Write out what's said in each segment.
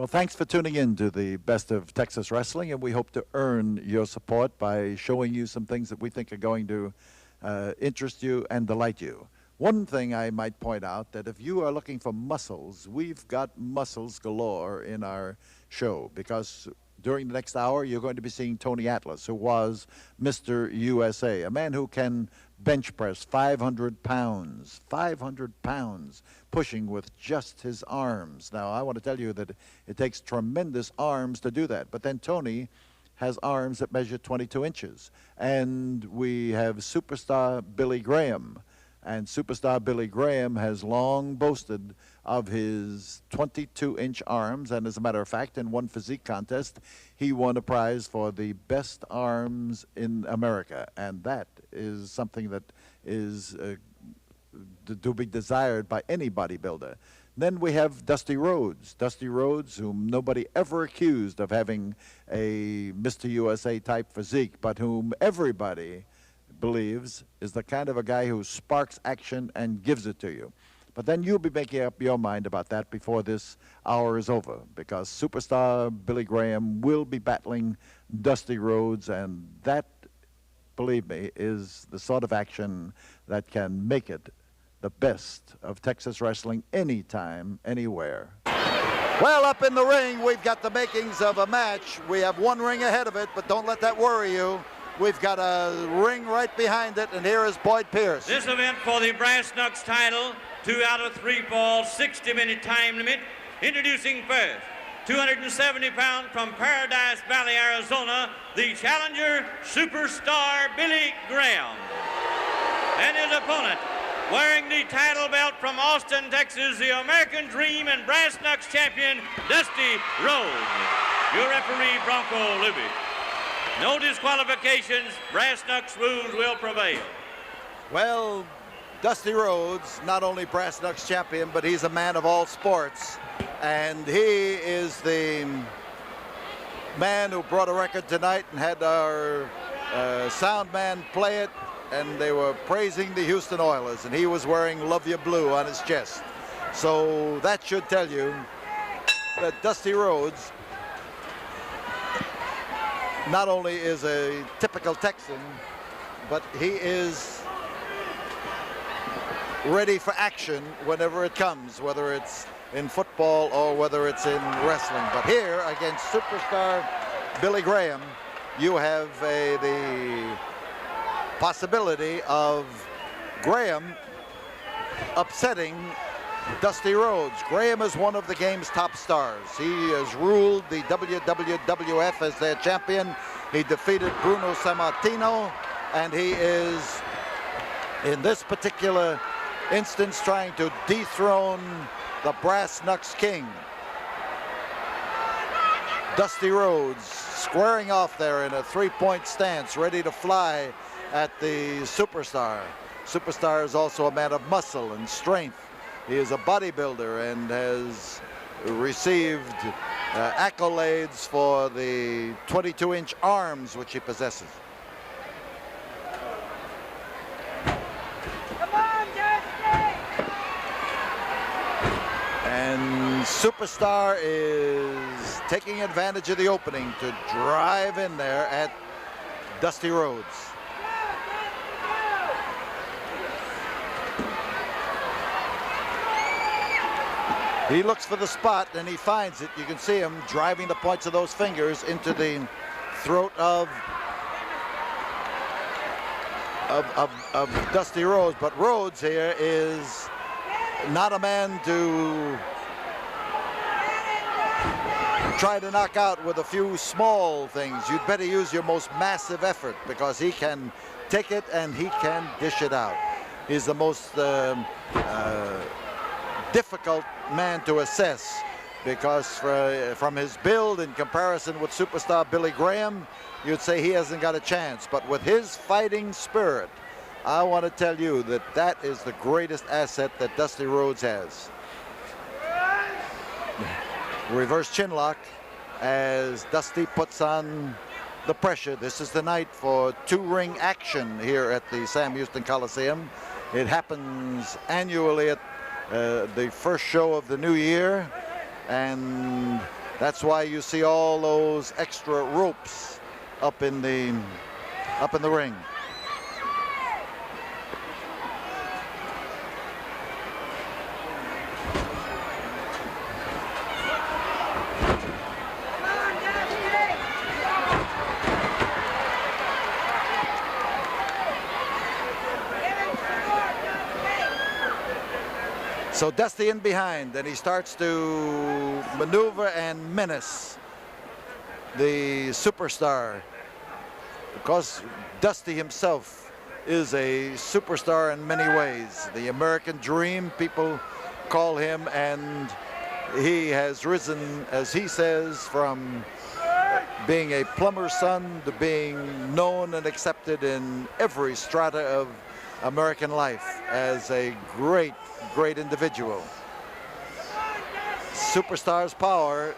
Well, thanks for tuning in to the Best of Texas Wrestling, and we hope to earn your support by showing you some things that we think are going to interest you and delight you. One thing I might point out, that if you are looking for muscles, we've got muscles galore in our show, because during the next hour, you're going to be seeing Tony Atlas, who was Mr. USA, a man who can bench press 500 pounds, pushing with just his arms. Now, I want to tell you that it takes tremendous arms to do that, but then Tony has arms that measure 22 inches. And we have superstar Billy Graham. And superstar Billy Graham has long boasted of his 22-inch arms, and as a matter of fact, in one physique contest, he won a prize for the best arms in America, and that is something that is to be desired by any bodybuilder. Then we have Dusty Rhodes. Dusty Rhodes, whom nobody ever accused of having a Mr. USA type physique, but whom everybody believes is the kind of a guy who sparks action and gives it to you. But then you'll be making up your mind about that before this hour is over, because superstar Billy Graham will be battling Dusty Rhodes, and that, believe me, is the sort of action that can make it the best of Texas wrestling anytime, anywhere. Well, up in the ring, we've got the makings of a match. We have one ring ahead of it, but don't let that worry you. We've got a ring right behind it, and here is Boyd Pierce. This event for the Brass Knucks title, 2 out of 3 falls, 60-minute time limit. Introducing first, 270 pounds from Paradise Valley, Arizona, the challenger, superstar Billy Graham. And his opponent, wearing the title belt from Austin, Texas, the American Dream and Brass Knucks champion, Dusty Rhodes. Your referee, Bronco Luby. No disqualifications. Brass Knucks rules will prevail. Well, Dusty Rhodes, not only Brass Knucks champion, but he's a man of all sports. And he is the man who brought a record tonight and had our sound man play it. And they were praising the Houston Oilers, and he was wearing Love You Blue on his chest. So that should tell you that Dusty Rhodes not only is a typical Texan, but he is ready for action whenever it comes, whether it's in football or whether it's in wrestling. But here, against superstar Billy Graham, you have the possibility of Graham upsetting Dusty Rhodes. Graham is one of the game's top stars. He has ruled the WWF as their champion. He defeated Bruno Sammartino, and he is, in this particular instance, trying to dethrone the Brass Knucks King. Dusty Rhodes squaring off there in a three-point stance, ready to fly at the superstar. Superstar is also a man of muscle and strength. He is a bodybuilder and has received accolades for the 22-inch arms which he possesses. Come on, Dusty! And superstar is taking advantage of the opening to drive in there at Dusty Rhodes. He looks for the spot and he finds it. You can see him driving the points of those fingers into the throat of Dusty Rhodes. But Rhodes here is not a man to try to knock out with a few small things. You'd better use your most massive effort, because he can take it and he can dish it out. He's the most difficult man to assess, because from his build in comparison with superstar Billy Graham, you'd say he hasn't got a chance. But with his fighting spirit, I want to tell you that that is the greatest asset that Dusty Rhodes has. Reverse chinlock as Dusty puts on the pressure. This is the night for two-ring action here at the Sam Houston Coliseum. It happens annually at the first show of the new year, and That's why you see all those extra ropes up in the ring. So Dusty in behind, and he starts to maneuver and menace the superstar, because Dusty himself is a superstar in many ways. The American Dream, people call him, and he has risen, as he says, from being a plumber's son to being known and accepted in every strata of American life as a great individual. Superstar's power,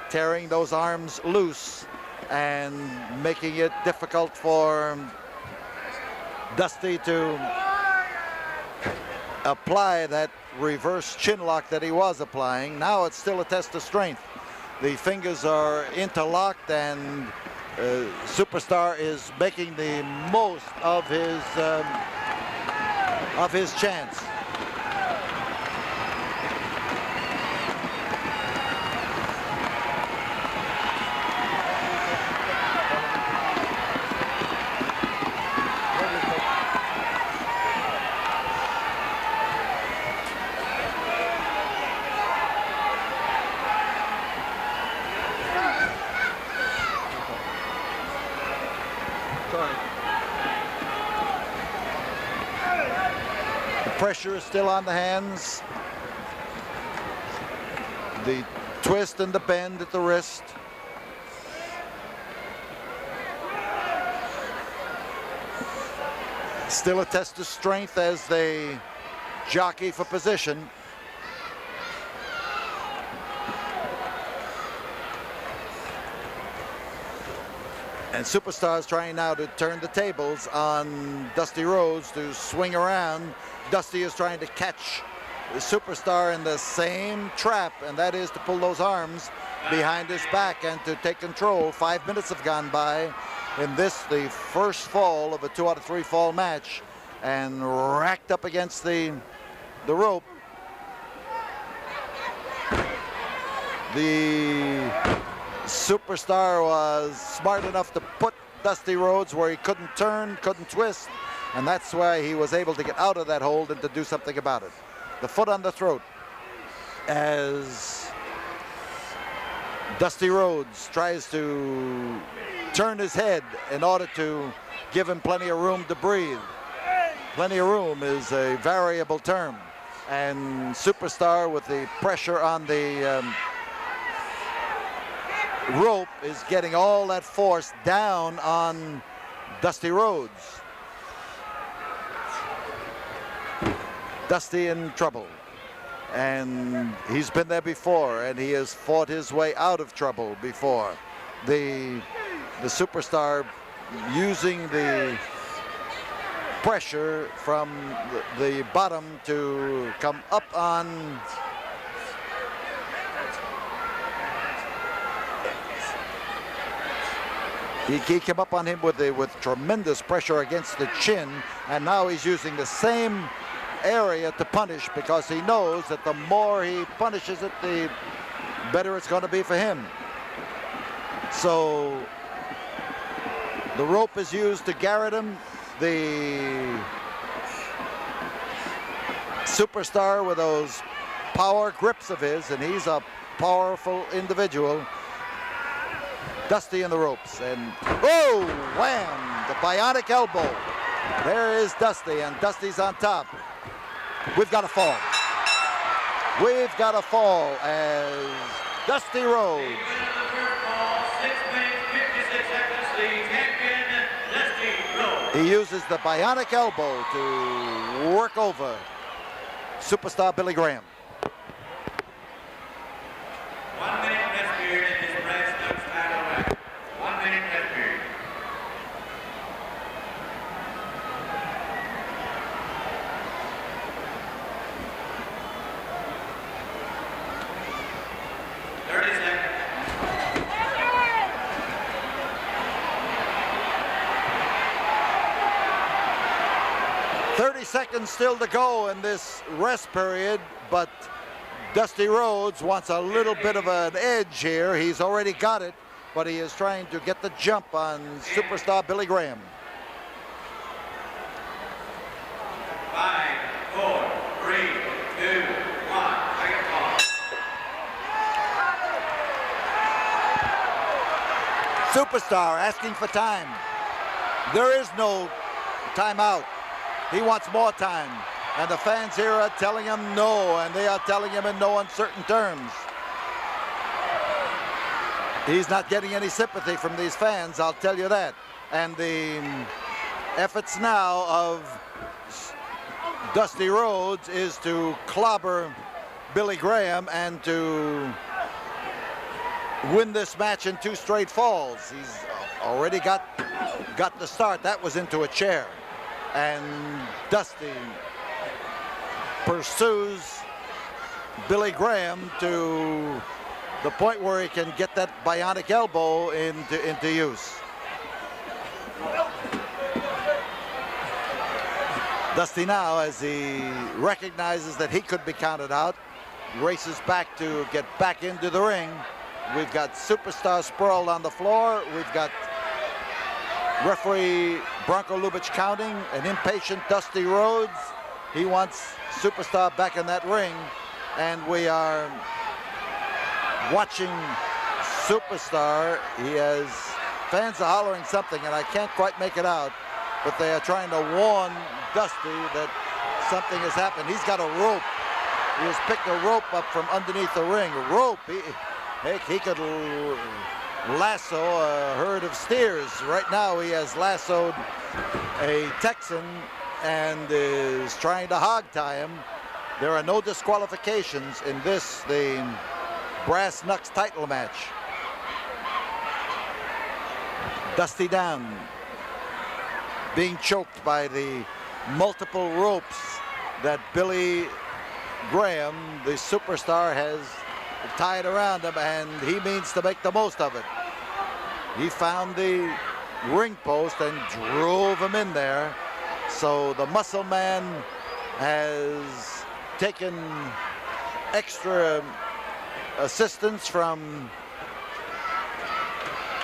tearing those arms loose and making it difficult for Dusty to apply that reverse chin lock that he was applying. Now it's still a test of strength. The fingers are interlocked, and Superstar is making the most of his chance. Pressure is still on the hands. The twist and the bend at the wrist. Still a test of strength as they jockey for position. And Superstar's trying now to turn the tables on Dusty Rhodes to swing around. Dusty is trying to catch the Superstar in the same trap, and that is to pull those arms behind his back and to take control. 5 minutes have gone by in this, the first fall of a 2 out of 3 fall match, and racked up against the rope. The Superstar was smart enough to put Dusty Rhodes where he couldn't turn, couldn't twist, and that's why he was able to get out of that hold and to do something about it. The foot on the throat as Dusty Rhodes tries to turn his head in order to give him plenty of room to breathe. Plenty of room is a variable term, and Superstar, with the pressure on the rope, is getting all that force down on Dusty Rhodes. Dusty in trouble, and he's been there before, and he has fought his way out of trouble before. The Superstar using the pressure from the bottom to come up on He came up on him with tremendous pressure against the chin, and now he's using the same area to punish, because he knows that the more he punishes it, the better it's going to be for him. So the rope is used to garrote him. The Superstar with those power grips of his, and he's a powerful individual. Dusty in the ropes, and oh, wham, the bionic elbow. There is Dusty, and Dusty's on top. We've got a fall. We've got a fall as Dusty Rhodes. 6 minutes, 56 seconds, the champion, Dusty Rhodes. He uses the bionic elbow to work over Superstar Billy Graham. 1 minute rest period in this brass knucks title match. 1 minute rest period. 30 seconds still to go in this rest period, but Dusty Rhodes wants a little bit of an edge here. He's already got it, but he is trying to get the jump on superstar Billy Graham. 5, 4, 3, 2, 1. Second ball. Superstar asking for time. There is no timeout. He wants more time. And the fans here are telling him no, and they are telling him in no uncertain terms. He's not getting any sympathy from these fans, I'll tell you that. And the efforts now of Dusty Rhodes is to clobber Billy Graham and to win this match in 2 straight falls. He's already got the start. That was into a chair. And Dusty pursues Billy Graham to the point where he can get that bionic elbow into use. Dusty now, as he recognizes that he could be counted out, races back to get back into the ring. We've got Superstar sprawled on the floor. We've got referee Bronco Lubitsch counting, an impatient Dusty Rhodes. He wants Superstar back in that ring, and we are watching Superstar. Fans are hollering something, and I can't quite make it out, but they are trying to warn Dusty that something has happened. He's got a rope. He has picked a rope up from underneath the ring. A rope. He could lasso a herd of steers. Right now he has lassoed a Texan and is trying to hog tie him. There are no disqualifications in this, the Brass Knucks title match. Dusty down, being choked by the multiple ropes that Billy Graham, the Superstar, has tied around him, and he means to make the most of it. He found the ring post and drove him in there. So the Muscle Man has taken extra assistance from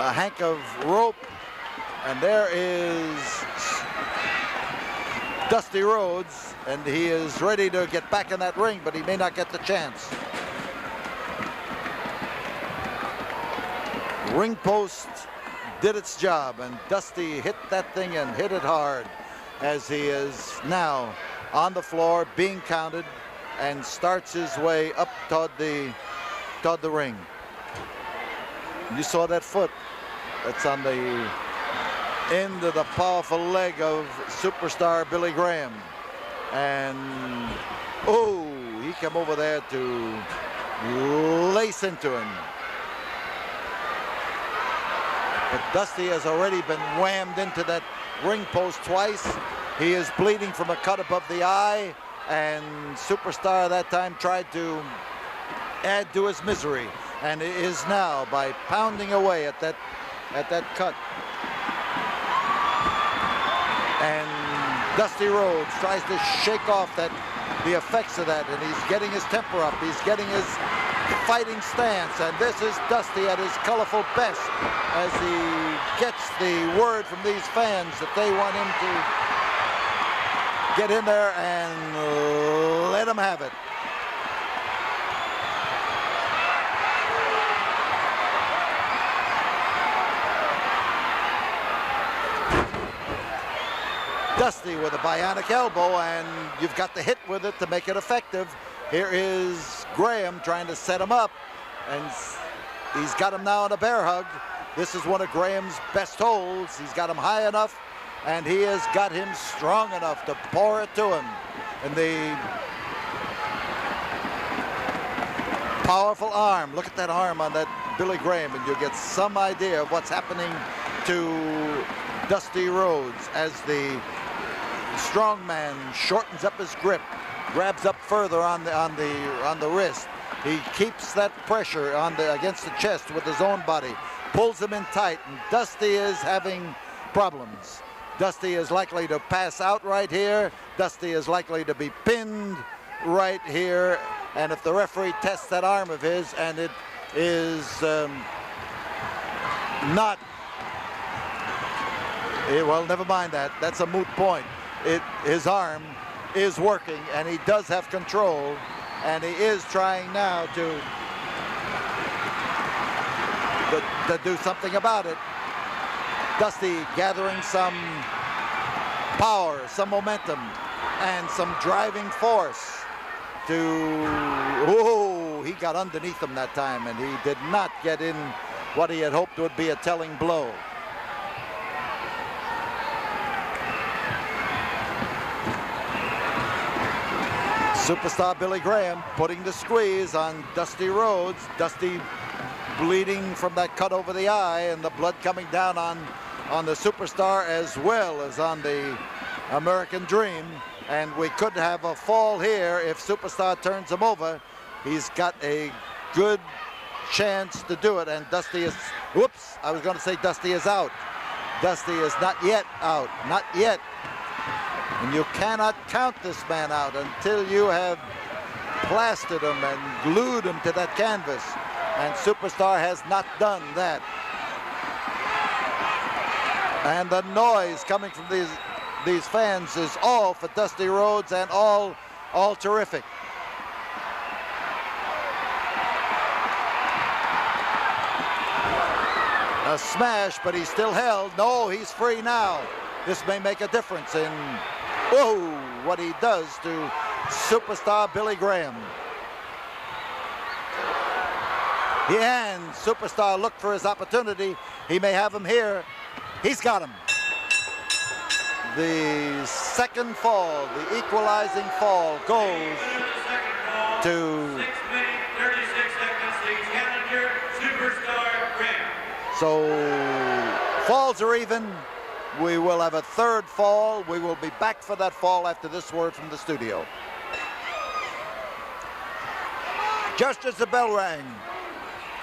a hank of rope, and there is Dusty Rhodes, and he is ready to get back in that ring, but he may not get the chance. Ring post did its job, and Dusty hit that thing and hit it hard, as he is now on the floor being counted and starts his way up toward the ring. You saw that foot. That's on the end of the powerful leg of Superstar Billy Graham. And oh, he came over there to lace into him. But Dusty has already been whammed into that ring post twice. He is bleeding from a cut above the eye, and Superstar that time tried to add to his misery, and it is now by pounding away at that cut. And Dusty Rhodes tries to shake off the effects of that, and he's getting his temper up. He's getting his fighting stance, and this is Dusty at his colorful best as he gets the word from these fans that they want him to get in there and let him have it. Dusty with a bionic elbow, and you've got to hit with it to make it effective. Here is Graham trying to set him up, and he's got him now in a bear hug. This is one of Graham's best holds. He's got him high enough, and he has got him strong enough to pour it to him. And the powerful arm, look at that arm on that Billy Graham, and you'll get some idea of what's happening to Dusty Rhodes as the strong man shortens up his grip, grabs up further on the wrist. He keeps that pressure against the chest with his own body, pulls him in tight, and Dusty is having problems. Dusty is likely to pass out right here. Dusty is likely to be pinned right here. And if the referee tests that arm of his and it is not, well, never mind that. That's a moot point. His arm is working and he does have control, and he is trying now to do something about it. Dusty gathering some power, some momentum, and some driving force to, oh, he got underneath him that time, and he did not get in what he had hoped would be a telling blow. Superstar Billy Graham putting the squeeze on Dusty Rhodes. Dusty bleeding from that cut over the eye, and the blood coming down on the Superstar as well as on the American Dream. And we could have a fall here if Superstar turns him over. He's got a good chance to do it, and Dusty is, whoops, I was going to say Dusty is out. Dusty is not yet out, not yet. And you cannot count this man out until you have plastered him and glued him to that canvas. And Superstar has not done that. And the noise coming from these fans is all for Dusty Rhodes, and all terrific. A smash, but he's still held. No, he's free now. This may make a difference in, whoa, what he does to Superstar Billy Graham. And Superstar looked for his opportunity. He may have him here. He's got him. The second fall, the equalizing fall, goes to 6 minutes, 36 seconds, the challenger, Superstar Graham. So falls are even. We will have a third fall. We will be back for that fall after this word from the studio. Just as the bell rang,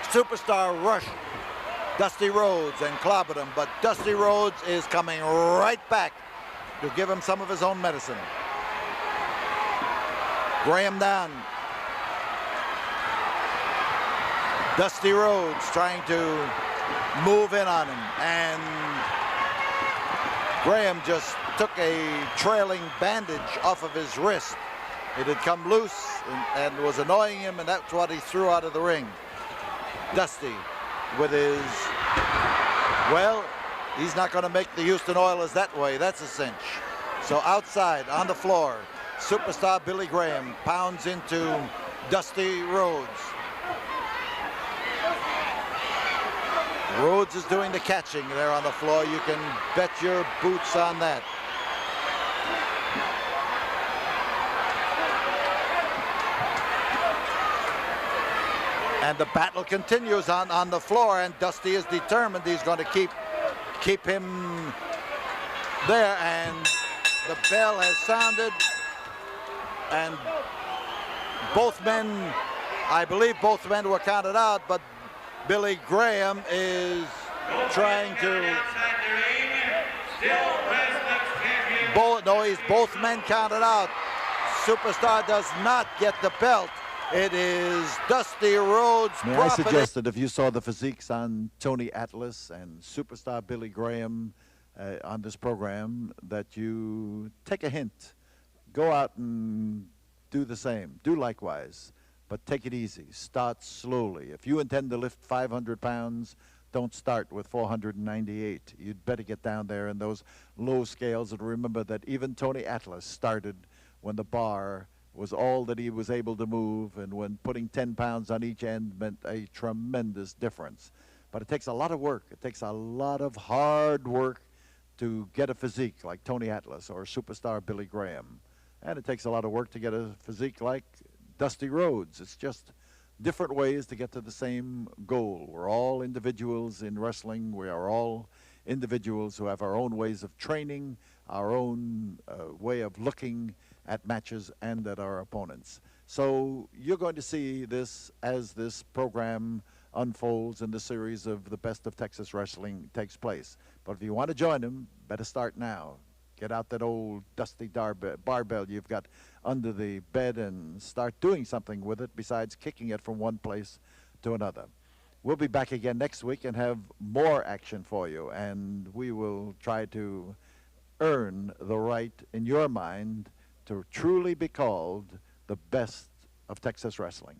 Superstar rushed Dusty Rhodes and clobbered him, but Dusty Rhodes is coming right back to give him some of his own medicine. Graham down. Dusty Rhodes trying to move in on him, and Graham just took a trailing bandage off of his wrist. It had come loose and was annoying him, and that's what he threw out of the ring. Dusty with his, well, he's not going to make the Houston Oilers that way. That's a cinch. So outside on the floor, Superstar Billy Graham pounds into Dusty Rhodes. Rhodes is doing the catching there on the floor. You can bet your boots on that. And the battle continues on the floor, and Dusty is determined he's going to keep him there, and the bell has sounded, and both men, I believe both men were counted out, but Billy Graham is trying to, both men counted out. Superstar does not get the belt. It is Dusty Rhodes' May property. I suggest that if you saw the physiques on Tony Atlas and Superstar Billy Graham on this program, that you take a hint. Go out and do the same. Do likewise. But take it easy. Start slowly. If you intend to lift 500 pounds, don't start with 498. You'd better get down there in those low scales. And remember that even Tony Atlas started when the bar was all that he was able to move, and when putting 10 pounds on each end meant a tremendous difference. But it takes a lot of work. It takes a lot of hard work to get a physique like Tony Atlas or Superstar Billy Graham. And it takes a lot of work to get a physique like Dusty Rhodes. It's just different ways to get to the same goal. We're all individuals in wrestling. We are all individuals who have our own ways of training, our own way of looking at matches and at our opponents. So you're going to see this as this program unfolds and the series of the Best of Texas Wrestling takes place. But if you want to join them, better start now. Get out that old dusty barbell you've got under the bed and start doing something with it besides kicking it from one place to another. We'll be back again next week and have more action for you, and we will try to earn the right in your mind to truly be called the best of Texas wrestling.